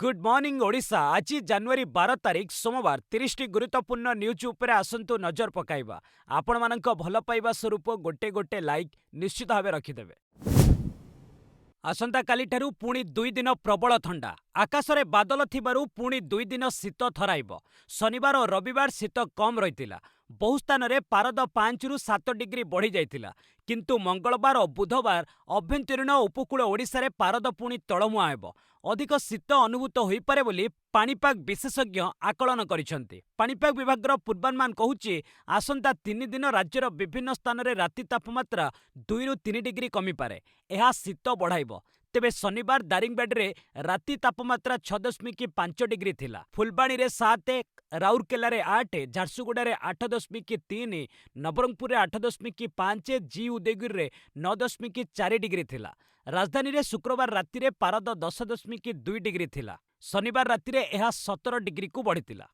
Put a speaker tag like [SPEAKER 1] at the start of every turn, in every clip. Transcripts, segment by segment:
[SPEAKER 1] Good morning Odisha. आज जनवरी 12 तारिख सोमवार 30 टी गुरुत्वपूर्ण न्यूज उपरे आसंतु नजर पकाइबा। आपण मानक भल पाइबा स्वरूप गोटे गोटे लाइक निश्चित भावे रखिदेवे। आसंता काली ठारू पुणी 2 दिन प्रबल ठंडा। आकाशरे बादल थिबारु पुणी 2 दिन शीत थराइब। शनिवार और रविवार शीत कम रहितिला। बहु स्थान रे पारद 5 रु 7 डिग्री बढ़ी जाइतिला। किंतु मंगलवार और बुधवार अभ्यंतरीण उपकूल ओडिशा रे पारद पुणी तळमुआ हेब। अधिक शीत अनुभूत होइपारे बोली पाणीपाग विशेषज्ञ आकलन करिसंति। पाणीपाग विभागर पूर्वानुमान कहूची आसंता 3 दिन राज्यर विभिन्न स्थान रे राति तापमात्रा 2 रु 3 डिग्री कमी पारे। एहा शीत बढ़ाइब। तेबे शनिवार दारिंगबाड़ी में राति तापमात्रा 6.5 डिग्री थिला। फुलबाणी रे 7, राउरकेला रे 8, झारसुगुड़ा रे 8.3, नवरंगपुर रे 8.5, जी उदयगिरी रे 9.4 डिग्री थिला। राजधानी रे शुक्रवार राति रे पारद 10.2 डिग्री थिला। शनिवार राति रे एहा 17 डिग्री को बढ़िथिला।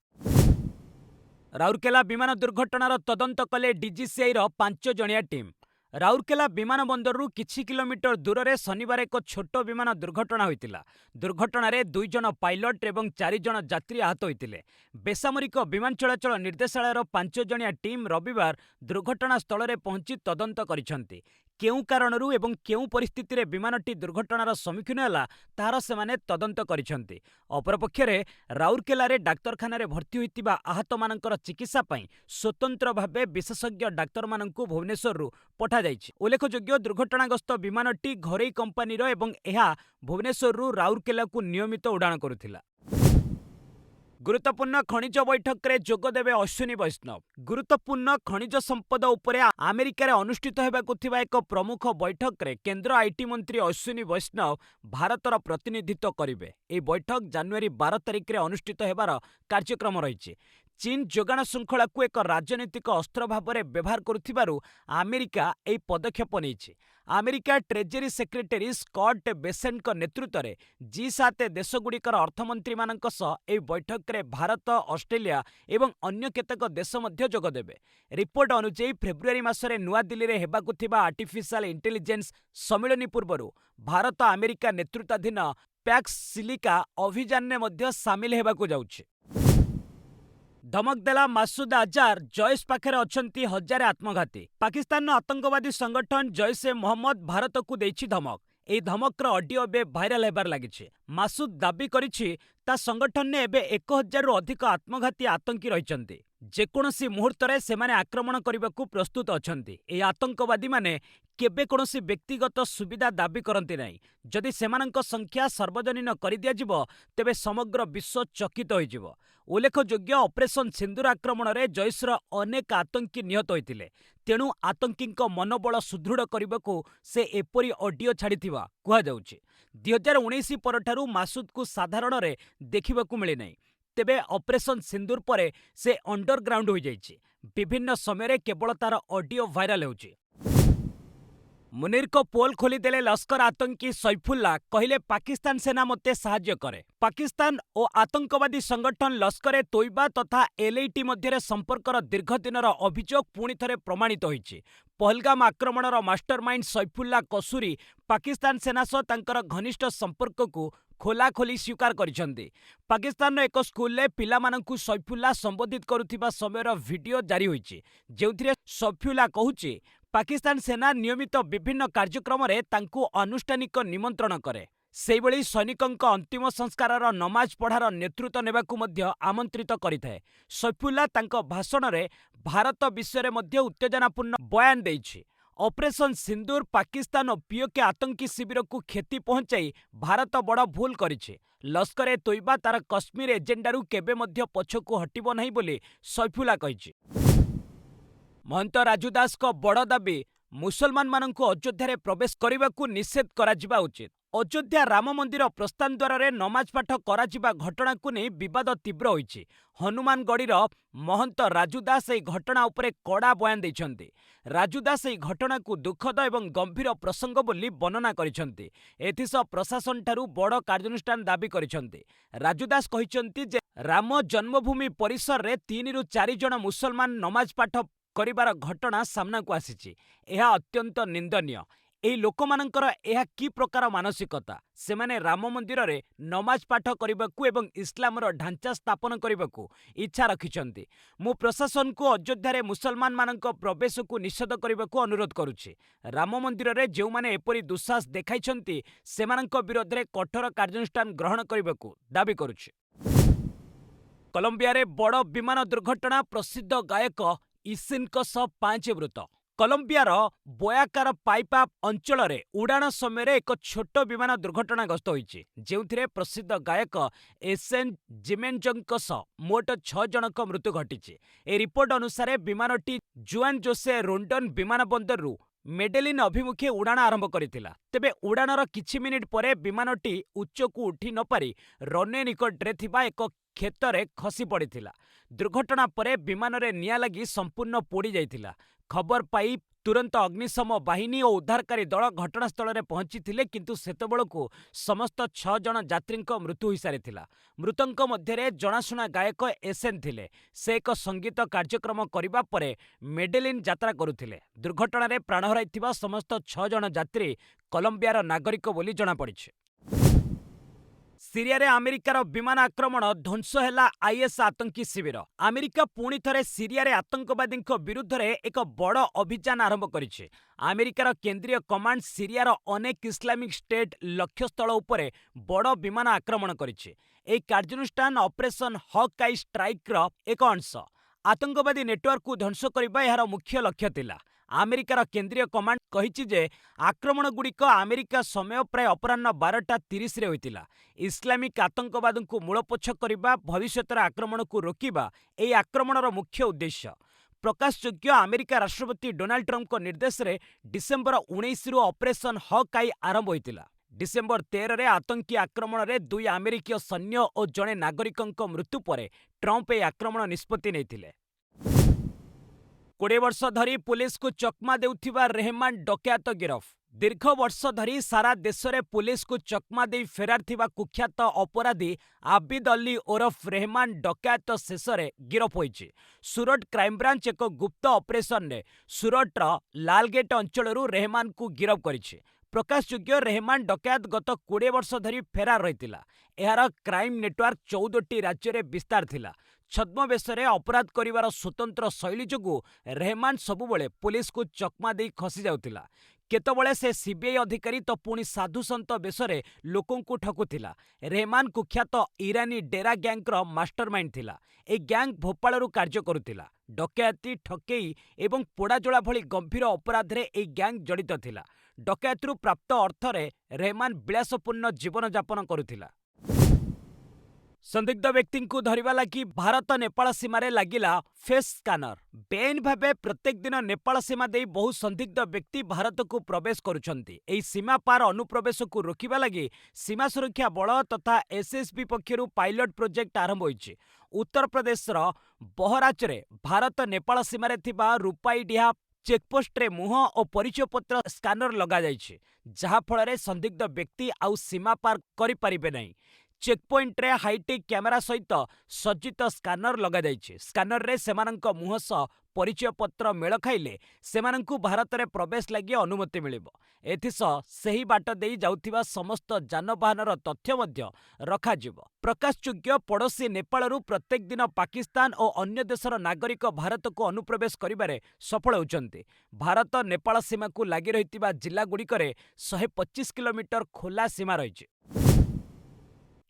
[SPEAKER 1] राउरकेला विमान दुर्घटनार तदंत कले डीजीसीआई रो 5 जणिया टीम। राउरकेला विमान बंदररू किछि किलोमीटर दूर रे शनिवार एक छोट विमान दुर्घटना होइतिला। दुर्घटना रे 2 जण पायलट एवं 4 जण यात्री आहत होइतिले। बेसामरिक विमान चलाचल निर्देशालयर 5 जणिया टीम रविवार दुर्घटना स्थल रे पहुंची तदंत करिसंति। केउ कारणरू एवं केउ परिस्थिति रे विमानटी दुर्घटनार सम्मुखीन होला तार सेमाने तदंत करिसंति। अपरपक्षरे राउरकेला रे डाक्तरखाना रे भर्ती होइतिबा आहत मानकर चिकित्सा पई स्वतंत्र भावे विशेषज्ञ डाक्तर माननकु भुवनेश्वररू पठा जाइछि। उल्लेखयोग्य दुर्घटनाग्रस्त विमानटी घरोई कंपानीर एवं एहा भुवनेश्वररू राउरकेलाकु नियमित उड़ाण करुथिला। गुरुत्वपूर्ण खनिज बैठक रे जोग देवे अश्विनी वैष्णव। गुरुत्वपूर्ण खनिज संपद उपरे अमेरिका रे अनुष्ठित हेबाकु थिबा एक प्रमुख बैठक रे केंद्र आईटी मंत्री अश्विनी वैष्णव भारतर प्रतिनिधित्व करिवे। ए बैठक जनवरी 12 तारिख रे अनुष्ठित हेबार कार्यक्रम रहिछि। चीन जोगाण श्रृंखला को एक राजनीतिक अस्त्र भाव में व्यवहार करुथिबारु अमेरिका एई पदक्षेप नेइछि। America treasury secretary Scott Bessent नेतृत्व में G7 देशगुड़िकर अर्थमंत्री मानक सह एई बैठक रे भारत, ऑस्ट्रेलिया एवं अन्य केतेक देश मध्य जोग देबे। रिपोर्ट अनुसार फेब्रुआरी मासरे नुआ दिल्ली रे हेबाकु थिबा आर्टिफिशियल इंटेलिजेंस सम्मेलन पूर्वरु भारत अमेरिका नेतृत्वाधीन पैक्स सिलिका अभियान ने मध्य सामिल हेबाकु जाउछि। धमक देला मासूद अजहर। जैश पाखे अछंती हजारे आत्मघाती। पाकिस्तान आतंकवादी संगठन जैश ए मोहम्मद भारत को देछि धमक। एई धमकर ऑडियो एबे भाइराल हेबार लागिछि। मासूद दाबी करिछि ता संगठन ने एबे 1000 रु अधिक आत्मघाती आतंकी रहिचंती। जेकोनोसी मुहूर्तरे सेमाने आक्रमण करबाकू प्रस्तुत अछंती। एई आतंकवादी माने केबे कोनोसी व्यक्तिगत सुविधा दाबी करंती नाही। जदि सेमानंक संख्या सार्वजनीन करि दियाजिबो तेबे समग्र विश्व चकित होइजिबो। उल्लेखयोग्य ऑपरेशन सिंदूर आक्रमण रे जैशर अनेक आतंकी निहत होइतिले। तेणु आतंकींक मनोबल सुदृढ़ करबाकू से एपरी ऑडियो छाड़िथिबा कुहा जाउछि। 2019 परठारु मासूद को साधारण रे देखिबाकू मिले नाही। तेबे ऑपरेशन सिंदूर परे से अंडरग्राउंड हो जाइछि। विभिन्न समय केवल तार ऑडियो भाइराल होउछि। मुनीर को पोल खोलीदेले लश्कर आतंकी सैफुल्ला कहले पाकिस्तान सेना मते साहाय्य करे। पाकिस्तान और आतंकवादी संगठन लश्कर ए तोयबा तथा एलएटी मध्य संपर्कर दीर्घ दिनर अभियोग पुणी थे प्रमाणित होइछि। पहलगाम आक्रमणर मास्टरमाइंड सैफुल्ला कसूरी पाकिस्तान सेना सह तांकर घनिष्ठ संपर्क को खोलाखोली स्वीकार करिसंति। पाकिस्तान एक स्कूल रे पिलामानंकु सैफुल्ला संबोधित करुथिबा समयर वीडियो जारी होइछि। जेउथिरे सैफुल्ला कहूछि पाकिस्तान सेना नियमित विभिन्न कार्यक्रम रे तांकु अनुष्ठानिक निमंत्रण करे। सेइबळी सैनिकंक अंतिम संस्कारर नमाज पढ़ार नेतृत्व नेबाकू मध्य आमंत्रित करिथाए। सैफुल्ला तांक भाषण रे भारत विषय रे मध्य उत्तेजनापूर्ण बयान देइछि। ऑपरेशन सिंदूर पाकिस्तान और पीओके आतंकी शिविर को क्षति पहुंचाई भारत बड़ भूल करिछि। लश्कर ए तोयबा तार कश्मीर एजेंडारू केबे मध्य पछकू हटिबो नाही बोली सैफुल्ला कहिछि। महंत राजुदास को बड़ दाबी मुसलमान माननकु अयोध्या रे प्रवेश करने निषेध करा उचित। अयोध्या राम मंदिर प्रस्थान द्वार रे नमाज पाठ करा घटना को नहीं विवाद तीव्र होइछि। हनुमानगढ़ीर महंत राजुदास एई घटना उपरे कड़ा बयान दैछन्ति। राजुदास एई घटना को दुखद एवं गंभीर प्रसंग बोली वर्णना करिसन्ति। एथिसह प्रशासन ठारू बड़ कार्यानुष्ठान दाबी करिसन्ति। राजुदास कहिसन्ति जे राम जन्मभूमि परिसर रे 3 रु 4 जण मुसलमान नमाज पाठ करिबार घटना सामना को आसीछि। यह अत्यंत निंदनीय। ଏଇ ଲୋକମାନଙ୍କର ଏହା କି ପ୍ରକାର ମାନସିକତା? ସେମାନେ ରାମ ମନ୍ଦିରରେ ନମାଜ ପାଠ କରିବାକୁ ଏବଂ ଇସଲାମର ଢାଞ୍ଚା ସ୍ଥାପନ କରିବାକୁ ଇଚ୍ଛା ରଖିଛନ୍ତି। ମୁଁ ପ୍ରଶାସନକୁ ଅଯୋଧ୍ୟାରେ ମୁସଲମାନମାନଙ୍କ ପ୍ରବେଶକୁ ନିଷେଧ କରିବାକୁ ଅନୁରୋଧ କରୁଛି। ରାମ ମନ୍ଦିରରେ ଯେଉଁମାନେ ଏପରି ଦୁଃସାହସ ଦେଖାଇଛନ୍ତି ସେମାନଙ୍କ ବିରୋଧରେ କଠୋର କାର୍ଯ୍ୟାନୁଷ୍ଠାନ ଗ୍ରହଣ କରିବାକୁ ଦାବି କରୁଛି। କଲମ୍ବିଆରେ ବଡ଼ ବିମାନ ଦୁର୍ଘଟଣା, ପ୍ରସିଦ୍ଧ ଗାୟକ ଇସିନ୍‌ଙ୍କ ସହ 5 ମୃତ। କଲମ୍ବିଆର ବୋୟାକାର ପାଇପା ଅଞ୍ଚଳରେ ଉଡ଼ାଣ ସମୟରେ ଏକ ଛୋଟ ବିମାନ ଦୁର୍ଘଟଣାଗ୍ରସ୍ତ ହୋଇଛି, ଯେଉଁଥିରେ ପ୍ରସିଦ୍ଧ ଗାୟକ ଏସେନ୍ ଜିମେଞ୍ଜଙ୍କ ସହ ମୋଟ 6 ଜଣଙ୍କ ମୃତ୍ୟୁ ଘଟିଛି। ଏହି ରିପୋର୍ଟ ଅନୁସାରେ ବିମାନଟି ଜୁଆନ୍ ଜୋସେ ରୋଣ୍ଡନ୍ ବିମାନବନ୍ଦରରୁ ମେଡେଲିନ୍ ଅଭିମୁଖେ ଉଡ଼ାଣ ଆରମ୍ଭ କରିଥିଲା। ତେବେ ଉଡ଼ାଣର କିଛି ମିନିଟ୍ ପରେ ବିମାନଟି ଉଚ୍ଚକୁ ଉଠି ନପାରି ରନ୍‌ୱେ ନିକଟରେ ଥିବା ଏକ କ୍ଷେତରେ ଖସି ପଡ଼ିଥିଲା। ଦୁର୍ଘଟଣା ପରେ ବିମାନରେ ନିଆଁ ଲାଗି ସମ୍ପୂର୍ଣ୍ଣ ପୋଡ଼ି ଯାଇଥିଲା। ଖବର ପାଇ ତୁରନ୍ତ ଅଗ୍ନିଶମ ବାହିନୀ ଓ ଉଦ୍ଧାରକାରୀ ଦଳ ଘଟଣାସ୍ଥଳରେ ପହଞ୍ଚିଥିଲେ, କିନ୍ତୁ ସେତେବେଳକୁ ସମସ୍ତ 6 ଜଣ ଯାତ୍ରୀଙ୍କ ମୃତ୍ୟୁ ହୋଇସାରିଥିଲା। ମୃତଙ୍କ ମଧ୍ୟରେ ଜଣାଶୁଣା ଗାୟକ ଏସେନ୍ ଥିଲେ। ସେ ଏକ ସଙ୍ଗୀତ କାର୍ଯ୍ୟକ୍ରମ କରିବା ପରେ ମେଡେଲିନ୍ ଯାତ୍ରା କରୁଥିଲେ। ଦୁର୍ଘଟଣାରେ ପ୍ରାଣ ହରାଇଥିବା ସମସ୍ତ 6 ଜଣ ଯାତ୍ରୀ କଲମ୍ବିଆର ନାଗରିକ ବୋଲି ଜଣାପଡ଼ିଛି। ସିରିଆରେ ଆମେରିକାର ବିମାନ ଆକ୍ରମଣ, ଧ୍ୱଂସ ହେଲା ଆଇଏସ୍ ଆତଙ୍କୀ ଶିବିର। ଆମେରିକା ପୁଣି ଥରେ ସିରିଆରେ ଆତଙ୍କବାଦୀଙ୍କ ବିରୁଦ୍ଧରେ ଏକ ବଡ଼ ଅଭିଯାନ ଆରମ୍ଭ କରିଛି। ଆମେରିକାର କେନ୍ଦ୍ରୀୟ କମାଣ୍ଡ ସିରିଆର ଅନେକ ଇସଲାମିକ ଷ୍ଟେଟ୍ ଲକ୍ଷ୍ୟସ୍ଥଳ ଉପରେ ବଡ଼ ବିମାନ ଆକ୍ରମଣ କରିଛି। ଏହି କାର୍ଯ୍ୟାନୁଷ୍ଠାନ ଅପରେସନ୍ ହକ୍ ଆଇ ଷ୍ଟ୍ରାଇକ୍‌ର ଏକ ଅଂଶ। ଆତଙ୍କବାଦୀ ନେଟୱାର୍କକୁ ଧ୍ୱଂସ କରିବା ଏହାର ମୁଖ୍ୟ ଲକ୍ଷ୍ୟ ଥିଲା। ଆମେରିକାର କେନ୍ଦ୍ରୀୟ କମାଣ୍ଡ କହିଛି ଯେ ଆକ୍ରମଣଗୁଡ଼ିକ ଆମେରିକା ସମୟ ପ୍ରାୟ ଅପରାହ୍ନ 12:30ରେ ହୋଇଥିଲା। ଇସଲାମିକ ଆତଙ୍କବାଦକୁ ମୂଳପୋଛ କରିବା, ଭବିଷ୍ୟତରେ ଆକ୍ରମଣକୁ ରୋକିବା ଏହି ଆକ୍ରମଣର ମୁଖ୍ୟ ଉଦ୍ଦେଶ୍ୟ। ପ୍ରକାଶଯୋଗ୍ୟ, ଆମେରିକା ରାଷ୍ଟ୍ରପତି ଡୋନାଲ୍ଡ ଟ୍ରମ୍ପଙ୍କ ନିର୍ଦ୍ଦେଶରେ ଡିସେମ୍ବର 19ରୁ ଅପରେସନ୍ ହକ୍ ଆଇ ଆରମ୍ଭ ହୋଇଥିଲା। ଡିସେମ୍ବର 13ରେ ଆତଙ୍କୀ ଆକ୍ରମଣରେ 2 ଆମେରିକୀୟ ସୈନ୍ୟ ଓ ଜଣେ ନାଗରିକଙ୍କ ମୃତ୍ୟୁ ପରେ ଟ୍ରମ୍ପ ଏହି ଆକ୍ରମଣ ନିଷ୍ପତ୍ତି ନେଇଥିଲେ। 20 ବର୍ଷ ଧରି ପୁଲିସକୁ ଚକମା ଦେଉଥିବା ରେହମାନ୍ ଡକାୟତ ଗିରଫ। ଦୀର୍ଘ ବର୍ଷ ଧରି ସାରା ଦେଶରେ ପୁଲିସକୁ ଚକମା ଦେଇ ଫେରାର ଥିବା କୁଖ୍ୟାତ ଅପରାଧୀ ଆବିଦ୍ ଅଲି ଓରଫ ରେହମାନ୍ ଡକାୟତ ଶେଷରେ ଗିରଫ ହୋଇଛି। ସୁରଟ କ୍ରାଇମବ୍ରାଞ୍ଚ ଏକ ଗୁପ୍ତ ଅପରେସନରେ ସୁରଟର ଲାଲଗେଟ୍ ଅଞ୍ଚଳରୁ ରେହମାନ୍‌କୁ ଗିରଫ କରିଛି। ପ୍ରକାଶଯୋଗ୍ୟ, ରେହମାନ୍ ଡକାୟତ ଗତ 20 ବର୍ଷ ଧରି ଫେରାର ରହିଥିଲା। ଏହାର କ୍ରାଇମ୍ ନେଟୱାର୍କ 14ଟି ରାଜ୍ୟରେ ବିସ୍ତାର ଥିଲା। ଛଦ୍ମବେଶରେ ଅପରାଧ କରିବାର ସ୍ୱତନ୍ତ୍ର ଶୈଳୀ ଯୋଗୁଁ ରେହମାନ୍ ସବୁବେଳେ ପୁଲିସକୁ ଚକମା ଦେଇ ଖସି ଯାଉଥିଲା। କେତେବେଳେ ସେ ସିବିଆଇ ଅଧିକାରୀ ତ ପୁଣି ସାଧୁସନ୍ଥ ବେଶରେ ଲୋକଙ୍କୁ ଠକୁଥିଲା। ରେହମାନ୍ କୁଖ୍ୟାତ ଇରାନୀ ଡେରା ଗ୍ୟାଙ୍ଗର ମାଷ୍ଟରମାଇଣ୍ଡ ଥିଲା। ଏହି ଗ୍ୟାଙ୍ଗ ଭୋପାଳରୁ କାର୍ଯ୍ୟ କରୁଥିଲା। ଡକାୟତି, ଠକେଇ ଏବଂ ପୋଡ଼ାଜଳା ଭଳି ଗମ୍ଭୀର ଅପରାଧରେ ଏହି ଗ୍ୟାଙ୍ଗ ଜଡ଼ିତ ଥିଲା। ଡକାୟତିରୁ ପ୍ରାପ୍ତ ଅର୍ଥରେ ରେହମାନ୍ ବିଳାସପୂର୍ଣ୍ଣ ଜୀବନଯାପନ କରୁଥିଲା। ସନ୍ଦିଗ୍ଧ ବ୍ୟକ୍ତିଙ୍କୁ ଧରିବା ଲାଗି ଭାରତ ନେପାଳ ସୀମାରେ ଲାଗିଲା ଫେସ୍ ସ୍କାନର। ବେଆଇନ ଭାବେ ପ୍ରତ୍ୟେକ ଦିନ ନେପାଳ ସୀମା ଦେଇ ବହୁ ସନ୍ଦିଗ୍ଧ ବ୍ୟକ୍ତି ଭାରତକୁ ପ୍ରବେଶ କରୁଛନ୍ତି। ଏହି ସୀମା ପାର ଅନୁପ୍ରବେଶକୁ ରୋକିବା ଲାଗି ସୀମା ସୁରକ୍ଷା ବଳ ତଥା ଏସ୍ଏସ୍ବି ପକ୍ଷରୁ ପାଇଲଟ ପ୍ରୋଜେକ୍ଟ ଆରମ୍ଭ ହୋଇଛି। ଉତ୍ତରପ୍ରଦେଶର ବହରାଚରେ ଭାରତ ନେପାଳ ସୀମାରେ ଥିବା ରୂପାଇଡିହା ଚେକପୋଷ୍ଟରେ ମୁହଁ ଓ ପରିଚୟପତ୍ର ସ୍କାନର ଲଗାଯାଇଛି, ଯାହାଫଳରେ ସନ୍ଦିଗ୍ଧ ବ୍ୟକ୍ତି ଆଉ ସୀମା ପାର କରିପାରିବେ ନାହିଁ। ଚେକପଏଣ୍ଟରେ ହାଇଟେକ୍ କ୍ୟାମେରା ସହିତ ସଜ୍ଜିତ ସ୍କାନର ଲଗାଯାଇଛି। ସ୍କାନରରେ ସେମାନଙ୍କ ମୁହଁ ସହ ପରିଚୟପତ୍ର ମେଳ ଖାଇଲେ ସେମାନଙ୍କୁ ଭାରତରେ ପ୍ରବେଶ ଲାଗି ଅନୁମତି ମିଳିବ। ଏଥିସହ ସେହି ବାଟ ଦେଇ ଯାଉଥିବା ସମସ୍ତ ଯାନବାହନର ତଥ୍ୟ ମଧ୍ୟ ରଖାଯିବ। ପ୍ରକାଶଯୋଗ୍ୟ, ପଡ଼ୋଶୀ ନେପାଳରୁ ପ୍ରତ୍ୟେକ ଦିନ ପାକିସ୍ତାନ ଓ ଅନ୍ୟ ଦେଶର ନାଗରିକ ଭାରତକୁ ଅନୁପ୍ରବେଶ କରିବାରେ ସଫଳ ହେଉଛନ୍ତି। ଭାରତ ନେପାଳ ସୀମାକୁ ଲାଗି ରହିଥିବା ଜିଲ୍ଲାଗୁଡ଼ିକରେ 125 କିଲୋମିଟର ଖୋଲା ସୀମା ରହିଛି।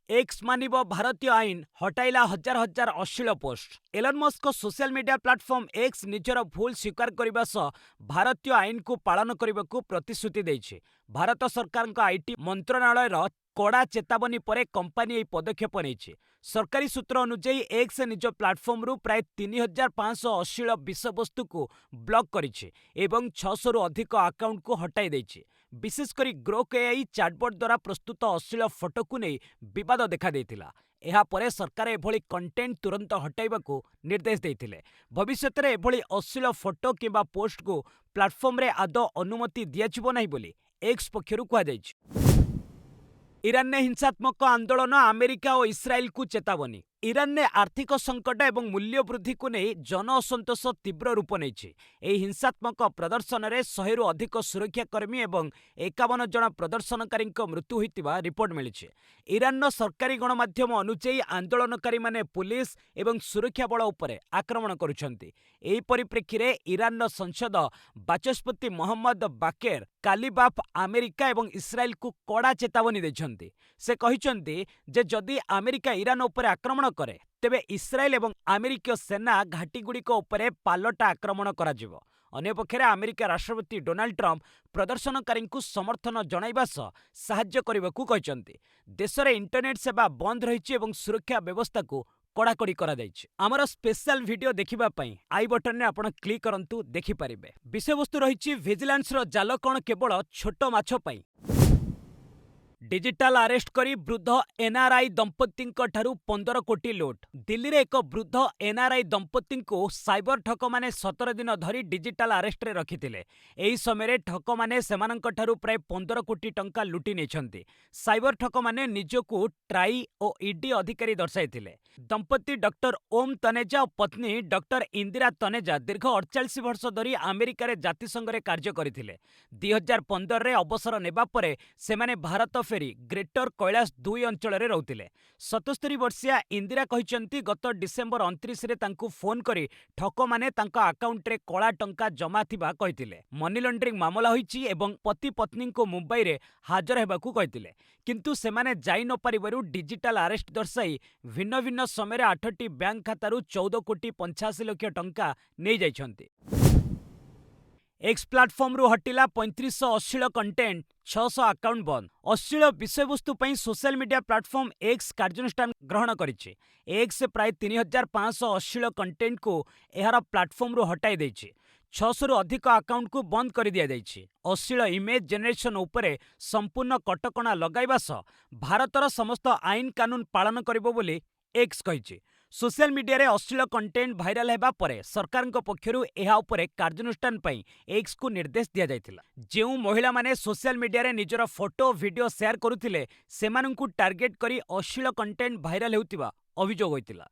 [SPEAKER 1] ଏକ୍ସ ମାନିବ ଭାରତୀୟ ଆଇନ, ହଟାଇଲା ହଜାର ହଜାର ଅଶ୍ଳୀଳ ପୋଷ୍ଟ। ଏଲନ୍ ମସ୍କଙ୍କ ସୋସିଆଲ ମିଡିଆ ପ୍ଲାଟଫର୍ମ ଏକ୍ସ ନିଜର ଭୁଲ ସ୍ୱୀକାର କରିବା ସହ ଭାରତୀୟ ଆଇନକୁ ପାଳନ କରିବାକୁ ପ୍ରତିଶ୍ରୁତି ଦେଇଛି। ଭାରତ ସରକାରଙ୍କ ଆଇଟି ମନ୍ତ୍ରଣାଳୟର କଡ଼ା ଚେତାବନୀ ପରେ କମ୍ପାନୀ ଏହି ପଦକ୍ଷେପ ନେଇଛି। ସରକାରୀ ସୂତ୍ର ଅନୁଯାୟୀ ଏକ୍ସ ନିଜ ପ୍ଲାଟଫର୍ମରୁ ପ୍ରାୟ 3500 ଅଶ୍ଳୀଳ ବିଷୟବସ୍ତୁକୁ ବ୍ଲକ୍ କରିଛି ଏବଂ 600ରୁ ଅଧିକ ଆକାଉଣ୍ଟକୁ ହଟାଇ ଦେଇଛି। ବିଶେଷ କରି ଗ୍ରୋକ୍ ଏଆଇ ଚାଟବଟ୍ ଦ୍ୱାରା ପ୍ରସ୍ତୁତ ଅଶ୍ଳୀଳ ଫଟୋକୁ ନେଇ ବିବାଦ ଦେଖାଦେଇଥିଲା। ଏହାପରେ ସରକାର ଏଭଳି କଣ୍ଟେଣ୍ଟ ତୁରନ୍ତ ହଟାଇବାକୁ ନିର୍ଦ୍ଦେଶ ଦେଇଥିଲେ। ଭବିଷ୍ୟତରେ ଏଭଳି ଅଶ୍ଳୀଳ ଫଟୋ କିମ୍ବା ପୋଷ୍ଟକୁ ପ୍ଲାଟଫର୍ମରେ ଆଦୌ ଅନୁମତି ଦିଆଯିବ ନାହିଁ ବୋଲି ଏକ୍ସ ପକ୍ଷରୁ କୁହାଯାଇଛି। ଇରାନରେ ହିଂସାତ୍ମକ ଆନ୍ଦୋଳନ, ଆମେରିକା ଓ ଇସ୍ରାଏଲକୁ ଚେତାବନୀ। ଇରାନରେ ଆର୍ଥିକ ସଙ୍କଟ ଏବଂ ମୂଲ୍ୟ ବୃଦ୍ଧିକୁ ନେଇ ଜନ ଅସନ୍ତୋଷ ତୀବ୍ର ରୂପ ନେଇଛି। ଏହି ହିଂସାତ୍ମକ ପ୍ରଦର୍ଶନରେ 100ରୁ ଅଧିକ ସୁରକ୍ଷାକର୍ମୀ ଏବଂ 51 ଜଣ ପ୍ରଦର୍ଶନକାରୀଙ୍କ ମୃତ୍ୟୁ ହୋଇଥିବା ରିପୋର୍ଟ ମିଳିଛି। ଇରାନର ସରକାରୀ ଗଣମାଧ୍ୟମ ଅନୁଯାୟୀ ଆନ୍ଦୋଳନକାରୀମାନେ ପୁଲିସ ଏବଂ ସୁରକ୍ଷା ବଳ ଉପରେ ଆକ୍ରମଣ କରୁଛନ୍ତି। ଏହି ପରିପ୍ରେକ୍ଷୀରେ ଇରାନର ସଂସଦ ବାଚସ୍ପତି ମହମ୍ମଦ ବାକେର କାଲିବାଫ୍ ଆମେରିକା ଏବଂ ଇସ୍ରାଏଲକୁ କଡ଼ା ଚେତାବନୀ ଦେଇଛନ୍ତି। ସେ କହିଛନ୍ତି ଯେ ଯଦି ଆମେରିକା ଇରାନ ଉପରେ ଆକ୍ରମଣ କରେ ତେବେ ଇସ୍ରାଏଲ ଏବଂ ଆମେରିକୀୟ ସେନା ଘାଟିଗୁଡ଼ିକ ଉପରେ ପାଲଟା ଆକ୍ରମଣ କରାଯିବ। ଅନ୍ୟପକ୍ଷରେ ଆମେରିକା ରାଷ୍ଟ୍ରପତି ଡୋନାଲ୍ଡ ଟ୍ରମ୍ପ ପ୍ରଦର୍ଶନକାରୀଙ୍କୁ ସମର୍ଥନ ଜଣାଇବା ସହ ସାହାଯ୍ୟ କରିବାକୁ କହିଛନ୍ତି। ଦେଶରେ ଇଣ୍ଟରନେଟ୍ ସେବା ବନ୍ଦ ରହିଛି ଏବଂ ସୁରକ୍ଷା ବ୍ୟବସ୍ଥାକୁ କଡ଼ାକଡ଼ି କରାଯାଇଛି। ଆମର ସ୍ପେଶାଲ ଭିଡିଓ ଦେଖିବା ପାଇଁ ଆଇ ବଟନରେ ଆପଣ କ୍ଲିକ୍ କରନ୍ତୁ, ଦେଖିପାରିବେ। ବିଷୟବସ୍ତୁ ରହିଛି ଭିଜିଲାନ୍ସର ଜାଲ କ'ଣ କେବଳ ଛୋଟ ମାଛ ପାଇଁ? डिजिटाल आरेस्ट करी वृद्ध एनआरआई दंपत्तिंक ठारू 15 कोटी लुट। दिल्ली रे एक वृद्ध एनआरआई दंपत्ति को साइबर ठक माने 17 दिन धरी डिजिटाल आरेस्ट रे रखिथिले। एही समय ठक माने सेमानंक ठारू प्राय 15 कोटी टंका लुटी नेछंती। साइबर ठक माने निजको ट्राई और ईडी अधिकारी दर्शाइथिले। दंपत्ति डॉक्टर ओम तनेजा और पत्नी डॉक्टर इंदिरा तनेजा दीर्घ 48 वर्ष धरी अमेरिका रे जातिसंघ रे कार्य करथिले। 2015 रे अवसर नेबा परे सेमाने भारत फेरी ग्रेटर कैलाश 2 अंचल रे रहुतिले। 77 वर्षीया इंदिरा कहिसंती गत डिसेंबर 29 रे तांकु फोन करी ठक माने तांका अकाउंट रे कळा टंका जमा थिबा कहिथिले। मनी लॉन्ड्रिंग मामला होईची एवं पति पत्नी को मुंबई रे हाजर हेबाकू कहिथिले, किंतु सेमाने जाई न पारिबारु डिजिटल अरेस्ट दर्शाई भिन्न भिन्न समय 8टी बैंक खातारू 14 कोटी 85 लाख टंका नै जाइछंती। एक्स प्लाटफॉर्म रु हटिला 3500 अश्लील कंटेंट, 600 अकाउंट बंद। अश्लील विषयवस्तु पर सोशल मीडिया प्लाटफॉर्म एक्स कार्यानुष्ठान ग्रहण करिछि। एक्स प्राय 3500 अश्लील कंटेंट को एहार प्लाटफॉर्म रु हटाई दैछि। 600 रु अधिक अकाउंट को बंद कर दिया दैछि। अश्लील इमेज जनरेशन उपरे संपूर्ण कटकणा लगाइबा सह भारतर समस्त आईन कानून पालन करिबो बोली एक्स कहिछि। सोशल मीडिया रे अश्लील कंटेंट भाइराल हेबा परे सरकारक पक्षरु एहा उपरे कार्यानुष्ठान पई एक्स को निर्देश दिया जायतिला। जेउ महिला माने सोशल मीडिया रे निजर फोटो वीडियो शेयर करुथिले सेमानंकु टार्गेट करी अश्लील कंटेंट भाइराल हेउतिबा अभियोग होइतिला।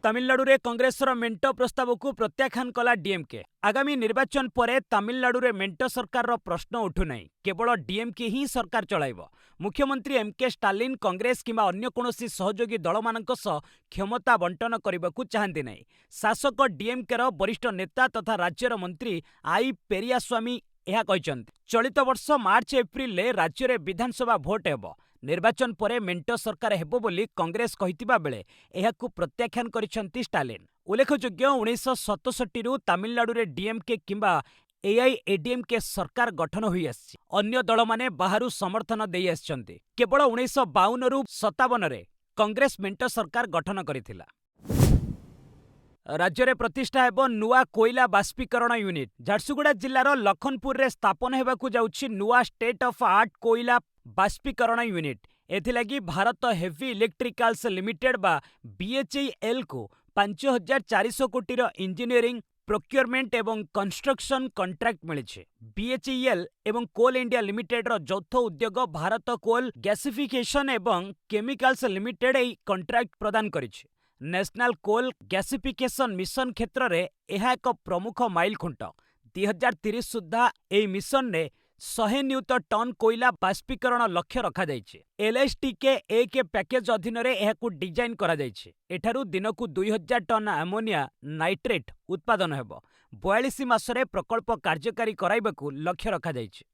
[SPEAKER 1] तमिलनाडु रे कांग्रेसर मेंट प्रस्ताव को प्रत्याख्यान कला डीएमके। आगामी निर्वाचन परे तमिलनाडु रे मेंट सरकार रो प्रश्न उठु नहीं, केवल डीएमके ही सरकार चलाइबो। मुख्यमंत्री एमके स्टालिन कांग्रेस किंबा अन्य कोनोसी सहयोगी दलमानक सह क्षमता बंटन करबाकू चाहंती नहीं। शासक डीएमके रो वरिष्ठ नेता तथा राज्यर मंत्री आई पेरियास्वामी यह कहिसंती। चलित वर्ष मार्च एप्रिल ले राज्य रे विधानसभा भोट हेबो। निर्वाचन परे मेंट सरकार हेबो बोली कांग्रेस कहितिबा बेले एहाकू प्रत्याख्यान करिसंती स्टालिन। उल्लेखयोग्य 1967 रु तमिलनाडु रे डीएमके किंबा एआईएडीएमके सरकार गठन होई आछि। अन्य दल माने बाहरु समर्थन देई आछंती। केवल 1952 रु 57 रे कांग्रेस मेंट सरकार गठन करिथिला। राज्य रे प्रतिष्ठा हेबो नुआ कोयला बाष्पीकरण यूनिट। झारसुगुड़ा जिल्लार लखनपुर रे स्थापन हेबाकू जाउछि नुआ स्टेट ऑफ आर्ट कोयला बाष्पीकरण यूनिट। एथिलागी भारत हेवी इलेक्ट्रिकल्स लिमिटेड बा बीएचईएल को 5400 कोटी इंजीनियरिंग प्रोक्योरमेंट एवं कंस्ट्रक्शन कॉन्ट्रैक्ट मिली। बीएचईएल एवं कोल इंडिया लिमिटेड रो यौथ उद्योग भारत कोल गैसिफिकेशन एवं केमिकल्स लिमिटेड एही कॉन्ट्रैक्ट प्रदान करिछि। नेशनल कोल गैसिफिकेशन मिशन क्षेत्र रे एहा एक प्रमुख माइल खुंट। 2030 सुद्धा एही मिशन ने 100 नियुत टन कोयला बाष्पीकरण लक्ष्य रखा जाइछि। एलएसटीके एक पैकेज अधीन रे एहाकू डिजाइन करा जाइछि। एठारू दिनकू 2000 टन अमोनिया नाइट्रेट उत्पादन हेबो। 42 मासरे प्रकल्प कार्यकारी कराइबाकू लक्ष्य रखा जाइछि।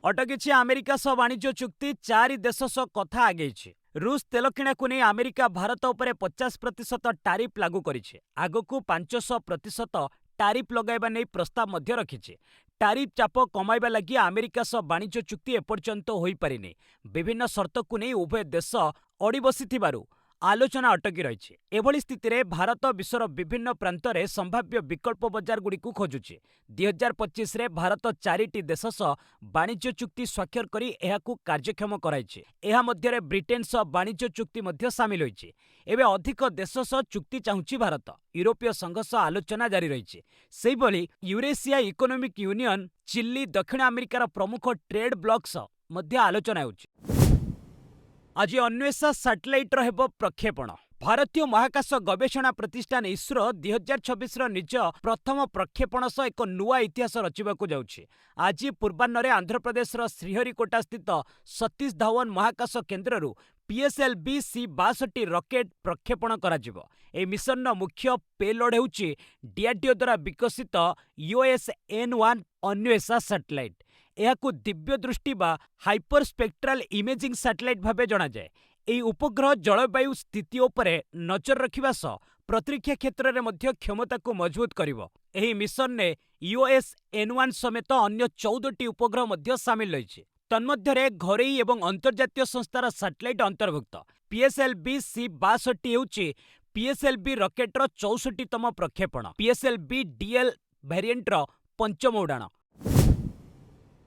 [SPEAKER 1] अटकिछि अमेरिका सह वाणिज्य चुक्ति, 4 देश सह कथा आगेछि। रूस तेल किणाकू नहीं अमेरिका भारत उपरे 50% टारिफ लागू करिछि। आगकू 500% टारिफ लगाइबा नहीं प्रस्ताव मध्य रखिछि। टारिफ चाप कमाइबा लगी अमेरिका सह वाणिज्य चुक्ति एपर्यंत होई पारिनी। विभिन्न शर्त को नहीं उभय देश अड़ी बसिथिबारु आलोचना अटकी रही। एभली स्थिति रे भारत विश्वर विभिन्न प्रांत रे संभाव्य विकल्प बजार गुड़ी को खोजुछि। 2025 रे भारत 4टी देश सह वाणिज्य चुक्ति स्वाक्षर करी एहाकू कार्यक्षम कराइछि। एहा मध्य रे ब्रिटेन सह वाणिज्य चुक्ति मध्य शामिल होइछि। एबे अधिक देश सह चुक्ति चाहुछि भारत। यूरोपीय संघ सह आलोचना जारी रहिछि। सेहिभली यूरेशिया इकोनॉमिक यूनियन, चिली, दक्षिण अमेरिकार प्रमुख ट्रेड ब्लॉक सह मध्य आलोचना होइछि। ଆଜି ଅନ୍ୱେଷା ସାଟେଲାଇଟ୍‌ର ହେବ ପ୍ରକ୍ଷେପଣ। ଭାରତୀୟ ମହାକାଶ ଗବେଷଣା ପ୍ରତିଷ୍ଠାନ ଇସ୍ରୋ 2026ର ନିଜ ପ୍ରଥମ ପ୍ରକ୍ଷେପଣ ସହ ଏକ ନୂଆ ଇତିହାସ ରଚିବାକୁ ଯାଉଛି। ଆଜି ପୂର୍ବାହ୍ନରେ ଆନ୍ଧ୍ରପ୍ରଦେଶର ଶ୍ରୀହରିକୋଟାସ୍ଥିତ ସତୀଶ ଧାୱନ ମହାକାଶ କେନ୍ଦ୍ରରୁ PSLV-C-62 ରକେଟ୍ ପ୍ରକ୍ଷେପଣ କରାଯିବ। ଏହି ମିଶନର ମୁଖ୍ୟ ପେଲୋଡ୍ ହେଉଛି ଡିଆର୍‌ଡିଓ ଦ୍ୱାରା ବିକଶିତ EOS-N1 ଅନ୍ୱେଷା ସାଟେଲାଇଟ୍। ଏହାକୁ ଦିବ୍ୟଦୃଷ୍ଟି ବା ହାଇପରସ୍ପେକ୍ଟ୍ରାଲ ଇମେଜିଂ ସାଟେଲାଇଟ୍ ଭାବେ ଜଣାଯାଏ। ଏହି ଉପଗ୍ରହ ଜଳବାୟୁ ସ୍ଥିତି ଉପରେ ନଜର ରଖିବା ସହ ପ୍ରତିରକ୍ଷା କ୍ଷେତ୍ରରେ ମଧ୍ୟ କ୍ଷମତାକୁ ମଜବୁତ କରିବ। ଏହି ମିଶନରେ EOS-N1 ସମେତ ଅନ୍ୟ 14ଟି ଉପଗ୍ରହ ମଧ୍ୟ ସାମିଲ ରହିଛି। ତନ୍ମଧ୍ୟରେ ଘରୋଇ ଏବଂ ଅନ୍ତର୍ଜାତୀୟ ସଂସ୍ଥାର ସାଟେଲାଇଟ୍ ଅନ୍ତର୍ଭୁକ୍ତ। PSLV-C-62 ହେଉଛି PSLV ରକେଟ୍‌ର 64ତମ ପ୍ରକ୍ଷେପଣ। PSLV-DL ଭ୍ୟାରିଏଣ୍ଟର ପଞ୍ଚମ ଉଡ଼ାଣ।